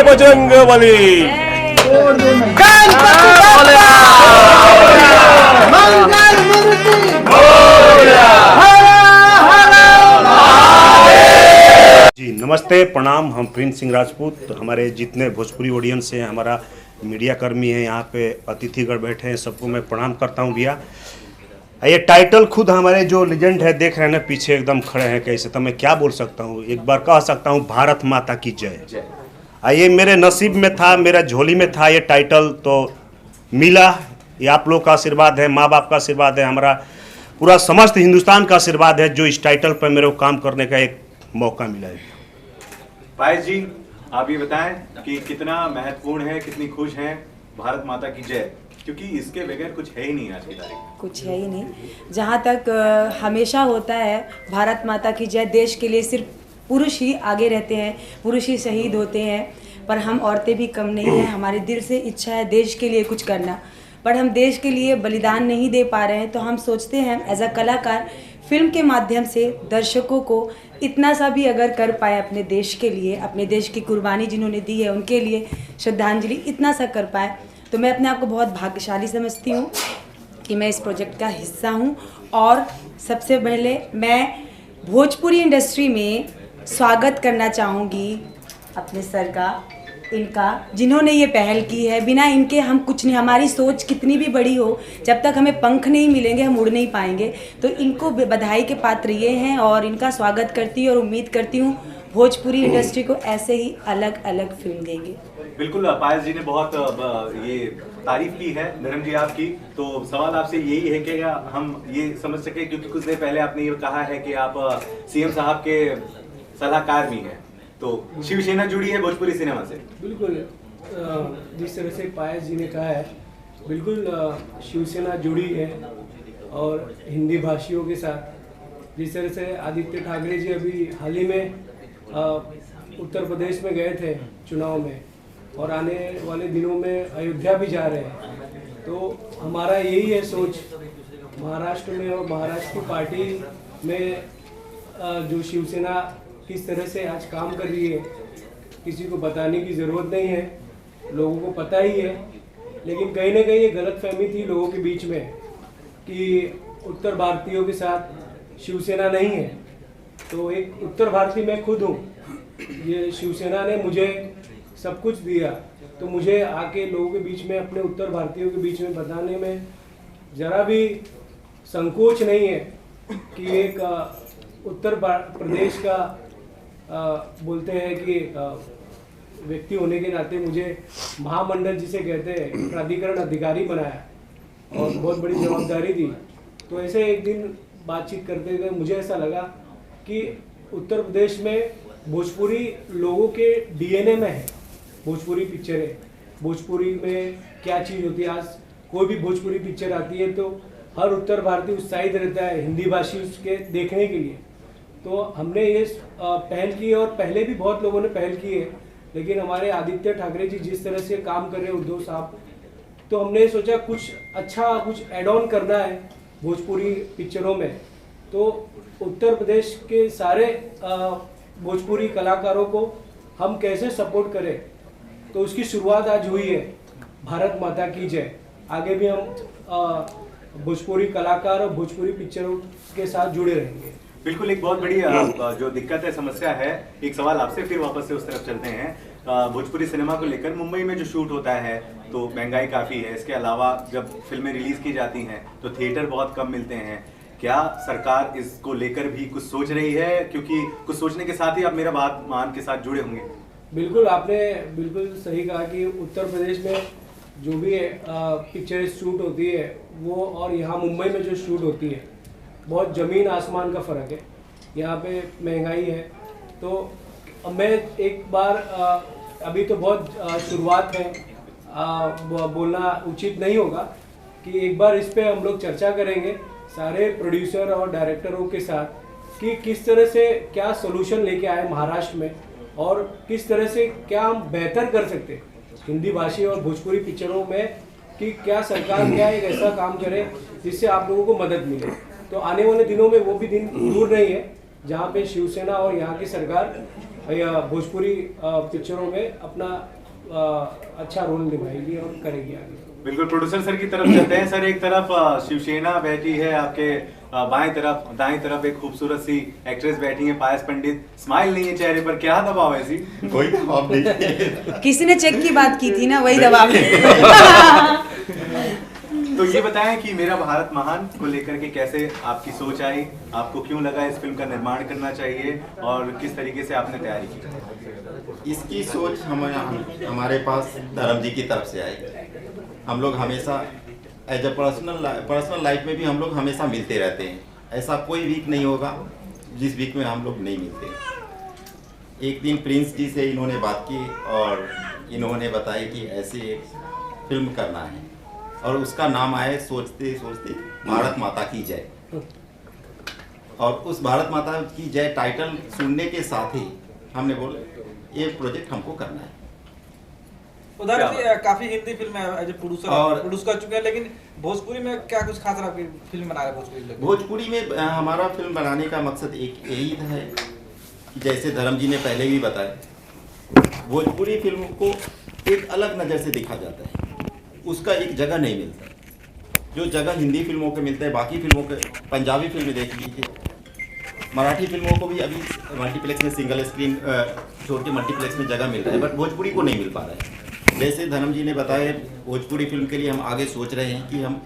बजरंगबली। जी नमस्ते, प्रणाम। हम प्रिंस सिंह राजपूत, हमारे जितने भोजपुरी ऑडियंस हैं, हमारा मीडिया कर्मी हैं, यहाँ पे अतिथिगण बैठे हैं, सबको मैं प्रणाम करता हूँ भैया। ये टाइटल खुद हमारे जो लेजेंड है देख रहे हैं ना, पीछे एकदम खड़े हैं कैसे, तो मैं क्या बोल सकता हूँ, एक बार कह सकता हूँ भारत माता की जय। ये मेरे नसीब में था, मेरा झोली में था ये टाइटल, तो मिला। ये आप लोग का आशीर्वाद है, माँ बाप का आशीर्वाद है, हमारा पूरा समस्त हिंदुस्तान का आशीर्वाद है, जो इस टाइटल पर मेरे को काम करने का एक मौका मिला है। पायस जी, आप ये बताएं कि कितना महत्वपूर्ण है, कितनी खुश हैं भारत माता की जय, क्योंकि इसके बगैर कुछ है ही नहीं आज की तारीख में। कुछ है ही नहीं। जहाँ तक हमेशा होता है भारत माता की जय, देश के लिए सिर्फ पुरुष ही आगे रहते हैं, पुरुष ही शहीद होते हैं, पर हम औरतें भी कम नहीं हैं। हमारे दिल से इच्छा है देश के लिए कुछ करना, पर हम देश के लिए बलिदान नहीं दे पा रहे हैं। तो हम सोचते हैं एज अ कलाकार फिल्म के माध्यम से दर्शकों को इतना सा भी अगर कर पाए अपने देश के लिए, अपने देश की कुर्बानी जिन्होंने दी है उनके लिए श्रद्धांजलि इतना सा कर पाए, तो मैं अपने आप को बहुत भाग्यशाली समझती हूँ कि मैं इस प्रोजेक्ट का हिस्सा हूँ। और सबसे पहले मैं भोजपुरी इंडस्ट्री में स्वागत करना चाहूँगी अपने सर का, इनका, जिन्होंने ये पहल की है। बिना इनके हम कुछ नहीं, हमारी सोच कितनी भी बड़ी हो, जब तक हमें पंख नहीं मिलेंगे हम उड़ नहीं पाएंगे। तो इनको बधाई के पात्र ये हैं और इनका स्वागत करती हूँ और उम्मीद करती हूँ भोजपुरी इंडस्ट्री को ऐसे ही अलग अलग फिल्म देंगे। बिल्कुल, पायस जी ने बहुत ये तारीफ की है धर्म जी आपकी। तो सवाल आपसे यही है कि हम ये समझ सके, क्योंकि कुछ देर पहले आपने ये कहा है कि आप सीएम साहब के सलाहकार भी हैं, तो शिवसेना जुड़ी है भोजपुरी सिनेमा से। बिल्कुल, जिस तरह से पायस जी ने कहा है, बिल्कुल शिवसेना जुड़ी है और हिंदी भाषियों के साथ। जिस तरह से आदित्य ठाकरे जी अभी हाल ही में उत्तर प्रदेश में गए थे चुनाव में, और आने वाले दिनों में अयोध्या भी जा रहे हैं, तो हमारा यही है सोच महाराष्ट्र में और महाराष्ट्र की पार्टी में जो शिवसेना किस तरह से आज काम कर रही है, किसी को बताने की ज़रूरत नहीं है, लोगों को पता ही है। लेकिन कहीं ना कहीं ये गलतफहमी थी लोगों के बीच में कि उत्तर भारतीयों के साथ शिवसेना नहीं है। तो एक उत्तर भारतीय मैं खुद हूँ, ये शिवसेना ने मुझे सब कुछ दिया, तो मुझे आके लोगों के बीच में, अपने उत्तर भारतीयों के बीच में बताने में ज़रा भी संकोच नहीं है कि एक उत्तर प्रदेश का बोलते हैं कि व्यक्ति होने के नाते मुझे महामंडल जिसे कहते हैं प्राधिकरण अधिकारी बनाया और बहुत बड़ी जवाबदारी दी। तो ऐसे एक दिन बातचीत करते हुए मुझे ऐसा लगा कि उत्तर प्रदेश में भोजपुरी लोगों के डीएनए में है भोजपुरी पिक्चरें। भोजपुरी में क्या चीज़ होती है, आज कोई भी भोजपुरी पिक्चर आती है तो हर उत्तर भारतीय उत्साहित रहता है हिंदी भाषी उसके देखने के लिए। तो हमने ये पहल की और पहले भी बहुत लोगों ने पहल की है, लेकिन हमारे आदित्य ठाकरे जी जिस तरह से काम कर रहे हैं, उद्धव साहब, तो हमने सोचा कुछ अच्छा, कुछ एड ऑन करना है भोजपुरी पिक्चरों में। तो उत्तर प्रदेश के सारे भोजपुरी कलाकारों को हम कैसे सपोर्ट करें, तो उसकी शुरुआत आज हुई है भारत माता की जय। आगे भी हम भोजपुरी कलाकार और भोजपुरी पिक्चरों के साथ जुड़े रहेंगे। बिल्कुल, एक बहुत बड़ी जो दिक्कत है, समस्या है। एक सवाल आपसे, फिर वापस से उस तरफ चलते हैं। भोजपुरी सिनेमा को लेकर मुंबई में जो शूट होता है तो महंगाई काफ़ी है। इसके अलावा जब फिल्में रिलीज की जाती हैं तो थिएटर बहुत कम मिलते हैं। क्या सरकार इसको लेकर भी कुछ सोच रही है? क्योंकि कुछ सोचने के साथ ही आप मेरा बात मान के साथ जुड़े होंगे। बिल्कुल, आपने बिल्कुल सही कहा कि उत्तर प्रदेश में जो भी पिक्चर शूट होती है वो और यहाँ मुंबई में जो शूट होती है, बहुत ज़मीन आसमान का फ़र्क है। यहाँ पे महंगाई है। तो मैं एक बार अभी तो बहुत शुरुआत है, बोलना उचित नहीं होगा कि एक बार इस पे हम लोग चर्चा करेंगे सारे प्रोड्यूसर और डायरेक्टरों के साथ कि किस तरह से क्या सोल्यूशन लेके आए महाराष्ट्र में और किस तरह से क्या हम बेहतर कर सकते हैं हिंदी भाषी और भोजपुरी पिक्चरों में, कि क्या सरकार क्या एक ऐसा काम करे जिससे आप लोगों को मदद मिले। तो आने वाले दिनों में वो भी दिन दूर नहीं है, जहाँ पे शिवसेना और यहाँ की सरकार या भोजपुरी पिक्चरों में अपना अच्छा रोल निभाएगी और करेगी आगे। बिल्कुल, प्रोड्यूसर सर की तरफ चलते हैं। सर, एक तरफ शिवसेना बैठी है, आपके बाएं तरफ दाएं तरफ एक खूबसूरत सी एक्ट्रेस बैठी है पायस पंडित, स्माइल नहीं है चेहरे पर, क्या दबाव है ऐसी? कोई दबाव नहीं। किसी ने चेक की बात की थी ना, वही दबाव है। तो ये बताएं कि मेरा भारत महान को लेकर के कैसे आपकी सोच आई, आपको क्यों लगा इस फिल्म का निर्माण करना चाहिए और किस तरीके से आपने तैयारी की? इसकी सोच हमारे पास धर्म जी की तरफ से आई। हम लोग हमेशा एज अ पर्सनल लाइफ में भी हम लोग हमेशा मिलते रहते हैं। ऐसा कोई वीक नहीं होगा जिस वीक में हम लोग नहीं मिलते। एक दिन प्रिंस जी से इन्होंने बात की और इन्होंने बताया कि ऐसे एक फिल्म करना है और उसका नाम आया सोचते सोचते भारत माता की जय। और उस भारत माता की जय टाइटल सुनने के साथ ही हमने बोला ये प्रोजेक्ट हमको करना है। उधर काफी Hindi film as a produce कर चुके हैं, लेकिन भोजपुरी में क्या कुछ खास आपकी फिल्म बना रहे हैं? भोजपुरी में हमारा फिल्म बनाने का मकसद एक यही है कि जैसे धर्म जी ने पहले भी बताया, भोजपुरी फिल्म को एक अलग नज़र से देखा जाता है, उसका एक जगह नहीं मिलता जो जगह हिंदी फिल्मों को मिलता है। बाकी फिल्मों के पंजाबी फिल्में देख लीजिए, मराठी फिल्मों को भी अभी मल्टीप्लेक्स में सिंगल स्क्रीन छोड़ के मल्टीप्लेक्स में जगह मिल रहा है, बट भोजपुरी को नहीं मिल पा रहा है। वैसे धर्म जी ने बताया भोजपुरी फिल्म के लिए हम आगे सोच रहे हैं कि हम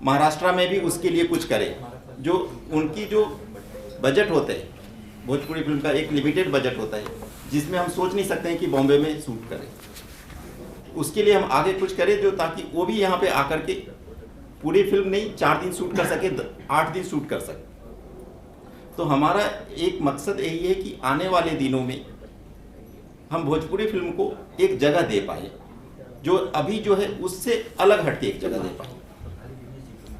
महाराष्ट्र में भी उसके लिए कुछ करें। जो उनकी जो बजट होते हैं भोजपुरी फिल्म का एक लिमिटेड बजट होता है जिसमें हम सोच नहीं सकते हैं कि बॉम्बे में शूट करें। उसके लिए हम आगे कुछ करें जो ताकि वो भी यहाँ पे आकर के पूरी फिल्म नहीं 4 दिन शूट कर सके, 8 दिन शूट कर सके। तो हमारा एक मकसद यही है कि आने वाले दिनों में हम भोजपुरी फिल्म को एक जगह दे पाए जो अभी जो है उससे अलग हटके एक जगह दे पाए।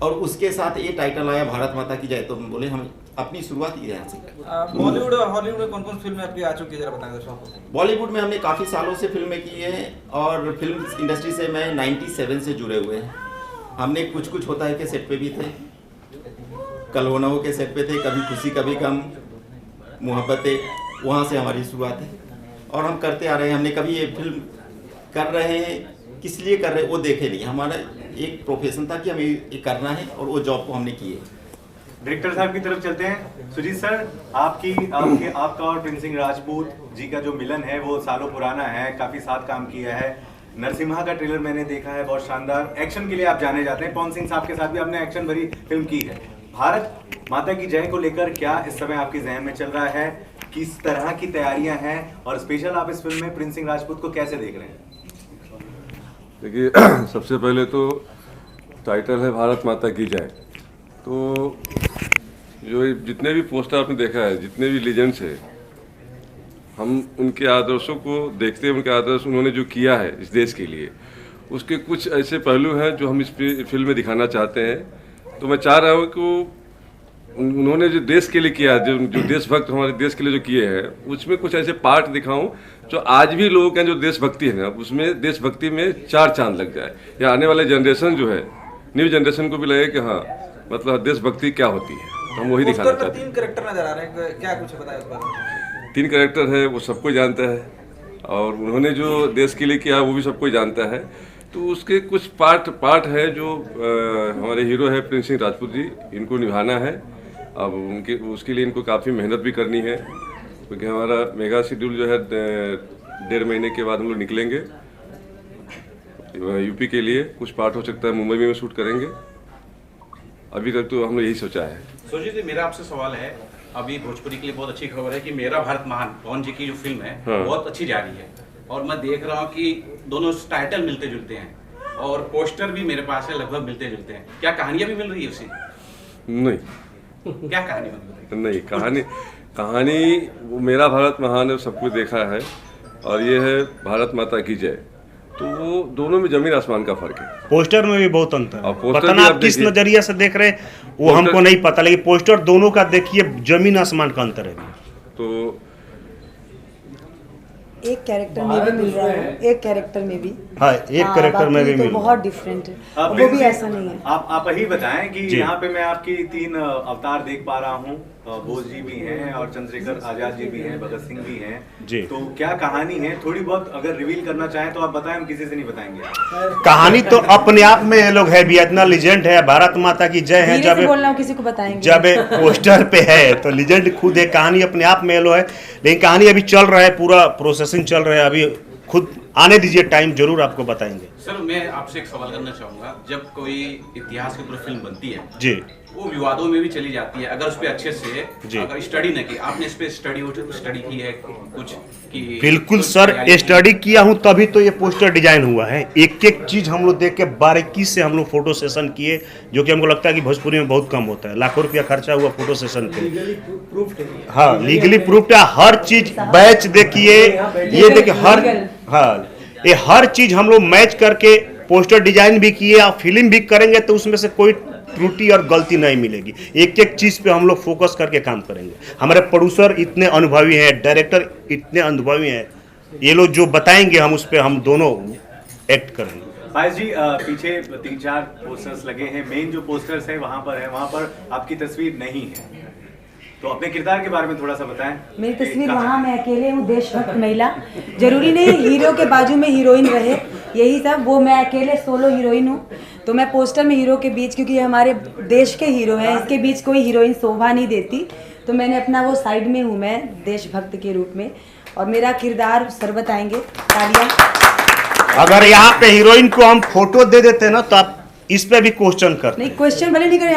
और उसके साथ ये टाइटल आया भारत माता की जय, तो हम बोले हम अपनी शुरुआत ही यहाँ से करें। बॉलीवुड और हॉलीवुड में कौन कौन फिल्में आपकी आ चुकी है, जरा बताएं दर्शकों को। बॉलीवुड में हमने काफ़ी सालों से फिल्में की हैं और फिल्म इंडस्ट्री से मैं 97 से जुड़े हुए हैं। हमने कुछ कुछ होता है के सेट पे भी थे, कल हो ना हो के सेट पे थे, कभी खुशी कभी गम, मोहब्बतें, वहाँ से हमारी शुरुआत है और हम करते आ रहे हैं। हमने कभी ये फिल्म कर रहे हैं किस लिए कर रहे हैं वो देखे नहीं, हमारा एक प्रोफेशन था कि हमें ये करना है और वो जॉब को हमने की है। डायरेक्टर साहब की तरफ चलते हैं। सुजीत सर, आपका और प्रिंस सिंह राजपूत जी का जो मिलन है वो सालों पुराना है, काफी साथ काम किया है। नरसिम्हा का ट्रेलर मैंने देखा है, बहुत शानदार। एक्शन के लिए आप जाने जाते हैं, पवन सिंह साहब के साथ भी आपने एक्शन भरी फिल्म की है। भारत माता की जय को लेकर क्या इस समय आपके जहन में चल रहा है, किस तरह की तैयारियां हैं और स्पेशल आप इस फिल्म में प्रिंस सिंह राजपूत को कैसे देख रहे हैं? देखिए, सबसे पहले तो टाइटल है भारत माता की जय। तो जो जितने भी पोस्टर आपने देखा है, जितने भी लीजेंड्स हैं, हम उनके आदर्शों को देखते हैं। उनके आदर्श उन्होंने जो किया है इस देश के लिए, उसके कुछ ऐसे पहलू हैं जो हम इस फिल्म में दिखाना चाहते हैं। तो मैं चाह रहा हूँ कि उन्होंने जो देश के लिए किया है, जो देशभक्त हमारे देश के लिए जो किए हैं, उसमें कुछ ऐसे पार्ट दिखाऊं जो आज भी लोगों के जो देशभक्ति है ना, उसमें देशभक्ति में 4 चांद लग जाए, या आने वाले जनरेशन जो है, न्यू जनरेशन को भी लगे कि हाँ मतलब देशभक्ति क्या होती है। तो हम वही दिखाना चाहते हैं। 3 कैरेक्टर नजर आ रहे हैं, क्या कुछ बताया उस बारे में? 3 कैरेक्टर है, वो सबको जानता है और उन्होंने जो देश के लिए किया वो भी सबको जानता है। तो उसके कुछ पार्ट है जो हमारे हीरो है प्रिंस सिंह राजपूत जी, इनको निभाना है। अब उसके लिए इनको काफ़ी मेहनत भी करनी है, क्योंकि हमारा मेगा शेड्यूल जो है 1.5 महीने के बाद हम लोग निकलेंगे यूपी के लिए। कुछ पार्ट हो सकता है मुंबई में शूट करेंगे, अभी तक तो हमने यही सोचा है। सुजीत जी, मेरा आपसे सवाल है, अभी भोजपुरी के लिए बहुत अच्छी खबर है कि मेरा भारत महान पवन जी की जो फिल्म है बहुत अच्छी जा रही है और मैं देख रहा हूँ कि दोनों टाइटल मिलते जुलते हैं और पोस्टर भी मेरे पास है, लगभग मिलते जुलते हैं। क्या कहानियां भी मिल रही है उसी? नहीं, क्या कहानी बन रही? नहीं, कहानी वो मेरा भारत महान है, सब कुछ देखा है, और ये है भारत माता की जय। तो वो दोनों में जमीन आसमान का फर्क है। पोस्टर में भी बहुत अंतर है, पोस्टर पता ना आप किस नजरिया से देख रहे हैं वो हमको नहीं पता, लेकिन पोस्टर दोनों का देखिए, जमीन आसमान का अंतर है। तो एक कैरेक्टर में भी मिल रहा है, एक कैरेक्टर में भी, हाँ, एक कैरेक्टर में भी तो मिल रहा बहुत डिफरेंट है, वो भी ऐसा नहीं है। आप ही बताएं कि यहाँ पे मैं आपकी 3 अवतार देख पा रहा हूँ, बोस जी भी हैं और चंद्रशेखर आजाद जी भी हैं, भगत सिंह भी हैं जी। तो क्या कहानी है, थोड़ी बहुत अगर रिवील करना चाहें तो आप बताएं, हम किसी से नहीं बताएंगे। कहानी तो अपने आप में ये लोग है भी, इतना लीजेंड है, भारत माता की जय है। धीरे जब से बोल रहा हूँ, किसी को बताएंगे जब पोस्टर पे है तो लीजेंड खुद है, कहानी अपने आप में ये लो है, लेकिन कहानी अभी चल रहा है, पूरा प्रोसेसिंग चल रहा है, अभी खुद आने दीजिए टाइम, जरूर आपको बताएंगे। सर मैं आपसे एक सवाल करना चाहूंगा, जब कोई इतिहास के ऊपर फिल्म बनती है जी, वो विवादों में भी चली जाती है, अगर उस पर अच्छे से जी। अगर स्टडी न की, आपने इस पे स्टडी की है कुछ कि बिल्कुल सर, स्टडी किया हूँ तभी तो ये पोस्टर डिजाइन हुआ है। एक एक चीज हम लोग देख के बारीकी से हम लोग फोटो सेशन किए, जो कि हमको लगता है कि भोजपुरी में बहुत कम होता है। लाखों रुपया खर्चा हुआ फोटो सेशन पे। हाँ, लीगली प्रूफ्ड है, हर चीज बैच देखिए, ये देखिए हर, हाँ ये हर चीज हम लोग मैच करके पोस्टर डिजाइन भी किए, और फिल्म भी करेंगे तो उसमें से कोई त्रुटि और गलती नहीं मिलेगी। एक एक चीज पे हम लोग फोकस करके काम करेंगे। हमारे प्रोड्यूसर इतने अनुभवी हैं, डायरेक्टर इतने अनुभवी हैं, ये लोग जो बताएंगे हम उस पे हम दोनों एक्ट करेंगे। पायस जी पीछे 3-4 पोस्टर्स लगे हैं, मेन जो पोस्टर्स है वहाँ पर आपकी तस्वीर नहीं है, तो अपने किरदार के बारे में थोड़ा सा बताएं। मेरी तस्वीर वहाँ मैं अकेले हूँ, देशभक्त महिला, जरूरी नहीं हीरो के बाजू में हीरोइन रहे, यही सब, वो मैं अकेले सोलो हीरोइन हूँ। तो मैं पोस्टर में हीरो के बीच, क्योंकि ये हमारे देश के हीरो हैं, इसके बीच कोई हीरोइन शोभा नहीं देती, तो मैंने अपना वो साइड में हूँ मैं देशभक्त के रूप में, और मेरा किरदार सर बताएंगे। तालियां। अगर यहाँ पे हीरोइन को हम फोटो दे देते ना तो आप इस पे भी क्वेश्चन करते। नहीं, क्वेश्चन भले नहीं करे,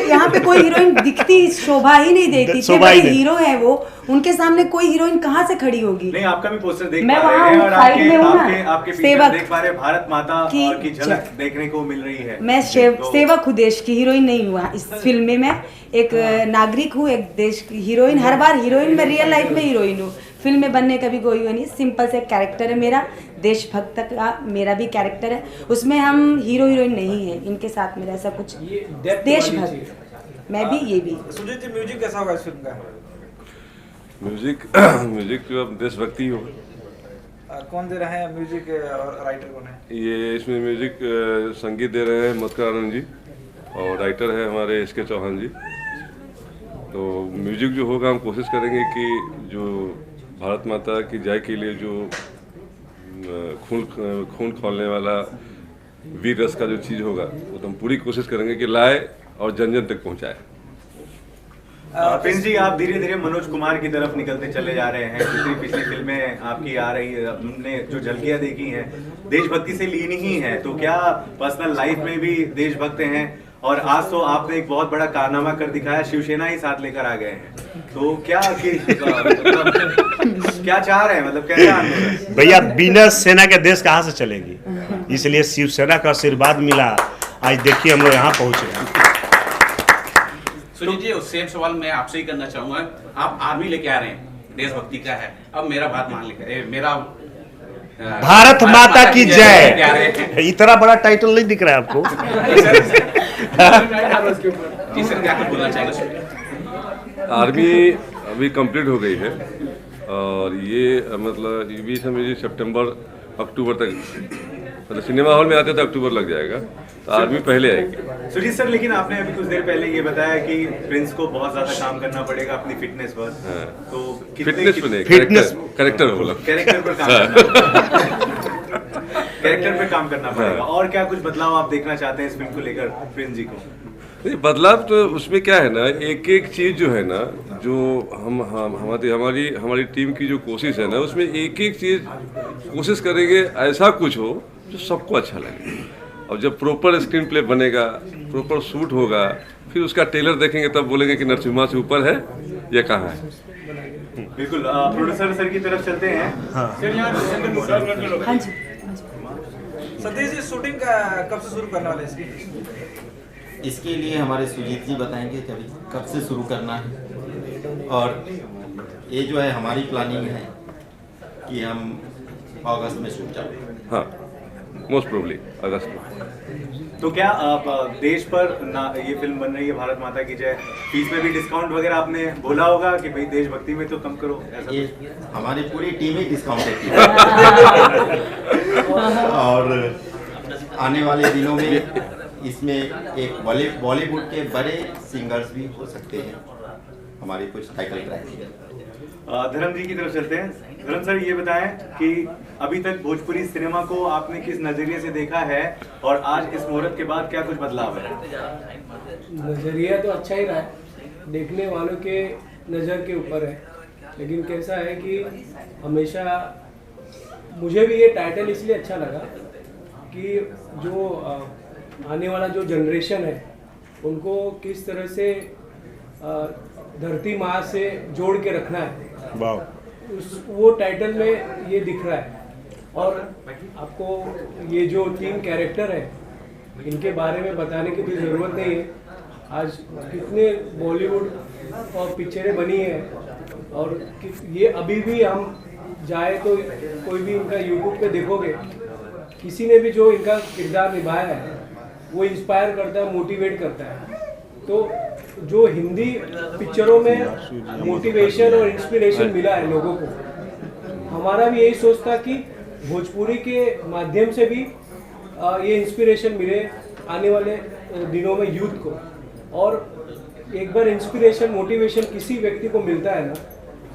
यहाँ पे कोई हीरोइन दिखती शोभा ही नहीं देती, शोभा ही नहीं। हीरो है वो, उनके सामने कोई हीरोइन कहाँ से खड़ी होगी। नहीं, आपका भी पोस्टर देख मैं पा रहे वहाँ हैं और साइड में हूँ ना, आपके पीछे सेवक देख पा रहे हैं भारत माता की झलक देखने को मिल रही है। मैं सेवक हूँ, देश की हीरोइन नहीं हुआ इस फिल्म में। मैं एक नागरिक हूँ, एक देश की हीरोइन, हर बार हीरोइन, मैं रियल लाइफ में हीरोइन हूँ, फिल्म में बनने का भी कोई वो नहीं, सिंपल से कैरेक्टर है मेरा, देशभक्त का मेरा भी कैरेक्टर है, उसमें हम हीरो हीरोइन नहीं है, इनके साथ मेरा ऐसा कुछ देशभक्त, मैं भी ये भी। सुजीत जी म्यूजिक कैसा होगा इस फिल्म का? म्यूजिक जो अब देशभक्ति होगा। कौन दे रहे हैं म्यूजिक और राइटर कौन है? ये इसमें म्यूजिक संगीत दे रहे हैं मधुकर आनंद जी, और राइटर है हमारे एस के चौहान जी। तो म्यूजिक जो होगा हम कोशिश करेंगे कि जो भारत माता की जय के लिए जो खून खौलने वाला वीर रस का जो चीज़ होगा वो तो हम पूरी कोशिश करेंगे कि लाए और जन जन तक पहुंचाए। प्रिंस जी, आप धीरे धीरे मनोज कुमार की तरफ निकलते चले जा रहे हैं। जितनी पिछली फिल्में आपकी आ रही है, हमने जो झलकियां देखी हैं देशभक्ति से लीन ही है, तो क्या पर्सनल लाइफ में भी देशभक्त हैं? और आज तो आपने एक बहुत बड़ा कारनामा कर दिखाया, शिवसेना ही साथ लेकर आ गए हैं, तो क्या क्या चाह रहे हैं, मतलब क्या भैया बिना सेना के देश कहाँ से चलेगी, इसलिए शिवसेना का आशीर्वाद मिला, आज देखिए हम लोग यहाँ पहुँचे हैं। सुजीत जी सेम सवाल मैं आपसे ही करना चाहूंगा, आप आर्मी लेके आ रहे हैं, देशभक्ति का है, अब मेरा भारत महान लेकर, मेरा भारत माता की जय, इतना बड़ा टाइटल नहीं दिख रहा है आपको? जी सर, क्या कुछ बोलना चाहेंगे? आर्मी अभी कंप्लीट हो गई है, और ये मतलब ये भी समझिए सितंबर अक्टूबर तक, मतलब सिनेमा हॉल में आते तो अक्टूबर लग जाएगा, तो आर्मी पहले आएगी। सुजीत सर, लेकिन आपने अभी कुछ देर पहले ये बताया कि प्रिंस को बहुत ज्यादा काम करना पड़ेगा अपनी फिटनेस पर, तो फिटनेस पे नहीं, कैरेक्टर बोला, कैरेक्टर पर काम करना कैरेक्टर पे काम करना पड़ेगा। और क्या कुछ बदलाव आप देखना चाहते हैं इस फिल्म को लेकर प्रिंस जी को? नहीं, बदलाव तो उसमें क्या है ना, एक एक चीज़ जो है ना, जो हमारी टीम की जो कोशिश है ना, उसमें एक एक चीज़ कोशिश करेंगे ऐसा कुछ हो जो सबको अच्छा लगे, और जब प्रॉपर स्क्रीन प्ले बनेगा, प्रॉपर शूट होगा, फिर उसका ट्रेलर देखेंगे तब बोलेंगे कि नरसिम्हा से ऊपर है या कहाँ है। बिल्कुल, प्रोड्यूसर सर की तरफ चलते हैं। हाँ जी, सतीश जी, शूटिंग कब से शुरू करने वाले इसकी? इसके लिए हमारे सुजीत जी बताएंगे कब से शुरू करना है, और ये जो है हमारी प्लानिंग है कि हम अगस्त में शूट करें। हाँ, मोस्ट प्रोबेबली अगस्त में। तो क्या देश पर ना ये फिल्म बन रही है भारत माता की जय, फीस में भी डिस्काउंट वगैरह आपने बोला होगा कि भाई देशभक्ति में तो कम करो, ऐसा ये हमारी पूरी टीम ही डिस्काउंट देती है और आने वाले दिनों में इसमें एक बॉलीवुड के बड़े सिंगर्स भी हो सकते हैं हमारी कुछ टाइटल ट्रैक है। धर्म जी की तरफ चलते हैं। धर्म सर, ये बताएं कि अभी तक भोजपुरी सिनेमा को आपने किस नजरिए से देखा है और आज इस मुहूर्त के बाद क्या कुछ बदलाव है? नज़रिया तो अच्छा ही रहा है, देखने वालों के नज़र के ऊपर है। लेकिन कैसा है कि हमेशा मुझे भी ये टाइटल इसलिए अच्छा लगा कि जो आने वाला जो जनरेशन है उनको किस तरह से धरती माँ से जोड़ के रखना है, वो टाइटल में ये दिख रहा है। और आपको ये जो 3 कैरेक्टर है इनके बारे में बताने की भी ज़रूरत नहीं है। आज कितने बॉलीवुड और पिक्चरें बनी हैं और ये अभी भी हम जाए तो कोई भी इनका यूट्यूब पे देखोगे, किसी ने भी जो इनका किरदार निभाया है वो इंस्पायर करता है, मोटिवेट करता है। तो जो हिंदी पिक्चरों में मोटिवेशन और इंस्पिरेशन मिला है लोगों को, हमारा भी यही सोच था कि भोजपुरी के माध्यम से भी ये इंस्पिरेशन मिले आने वाले दिनों में यूथ को। और एक बार इंस्पिरेशन मोटिवेशन किसी व्यक्ति को मिलता है ना,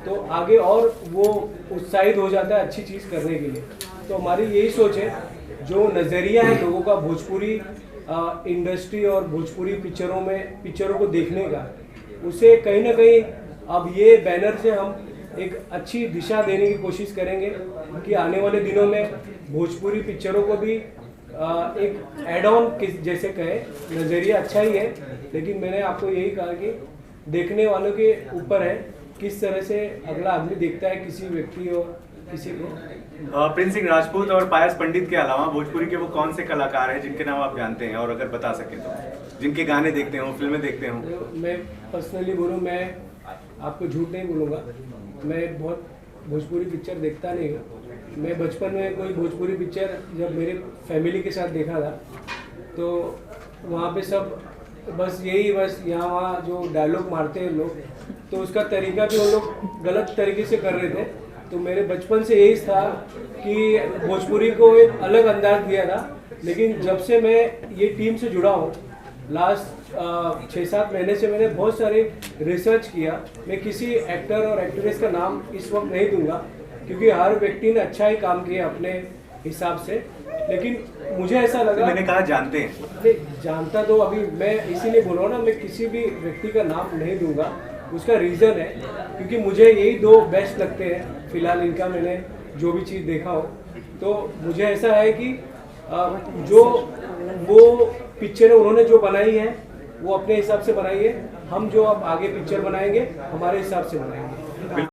तो आगे और वो उत्साहित हो जाता है अच्छी चीज़ करने के लिए। तो हमारी यही सोच है, जो नज़रिया है लोगों का भोजपुरी इंडस्ट्री और भोजपुरी पिक्चरों को देखने का, उसे कहीं ना कहीं अब ये बैनर से हम एक अच्छी दिशा देने की कोशिश करेंगे कि आने वाले दिनों में भोजपुरी पिक्चरों को भी एक एड ऑन जैसे कहे, नज़रिया अच्छा ही है। लेकिन मैंने आपको यही कहा कि देखने वालों के ऊपर है किस तरह से अगला आदमी देखता है किसी व्यक्ति और किसी को। प्रिंस सिंह राजपूत और पायस पंडित के अलावा भोजपुरी के वो कौन से कलाकार हैं जिनके नाम आप जानते हैं, और अगर बता सकें तो, जिनके गाने देखते हो, फिल्में देखते हो? मैं पर्सनली बोलूँ, मैं आपको झूठ नहीं बोलूँगा, मैं बहुत भोजपुरी पिक्चर देखता नहीं हूँ। मैं बचपन में कोई भोजपुरी पिक्चर जब मेरे फैमिली के साथ देखा था तो वहाँ पे सब बस यहाँ वहाँ जो डायलॉग मारते हैं लोग, तो उसका तरीका भी वो लोग गलत तरीके से कर रहे थे। तो मेरे बचपन से यही था कि भोजपुरी को एक अलग अंदाज दिया था। लेकिन जब से मैं ये टीम से जुड़ा हूँ, लास्ट 6-7 महीने से मैंने बहुत सारे रिसर्च किया। मैं किसी एक्टर और एक्ट्रेस का नाम इस वक्त नहीं दूंगा क्योंकि हर व्यक्ति ने अच्छा ही काम किया अपने हिसाब से। लेकिन मुझे ऐसा लगा, मैंने कहा जानते हैं, नहीं जानता तो अभी मैं इसीलिए बोल रहा हूँ ना, मैं किसी भी व्यक्ति का नाम नहीं दूंगा। उसका रीज़न है क्योंकि मुझे यही 2 बेस्ट लगते हैं फिलहाल, इनका मैंने जो भी चीज़ देखा हो। तो मुझे ऐसा है कि जो वो पिक्चरें उन्होंने जो बनाई है वो अपने हिसाब से बनाई है, हम जो अब आगे पिक्चर बनाएंगे हमारे हिसाब से बनाएंगे।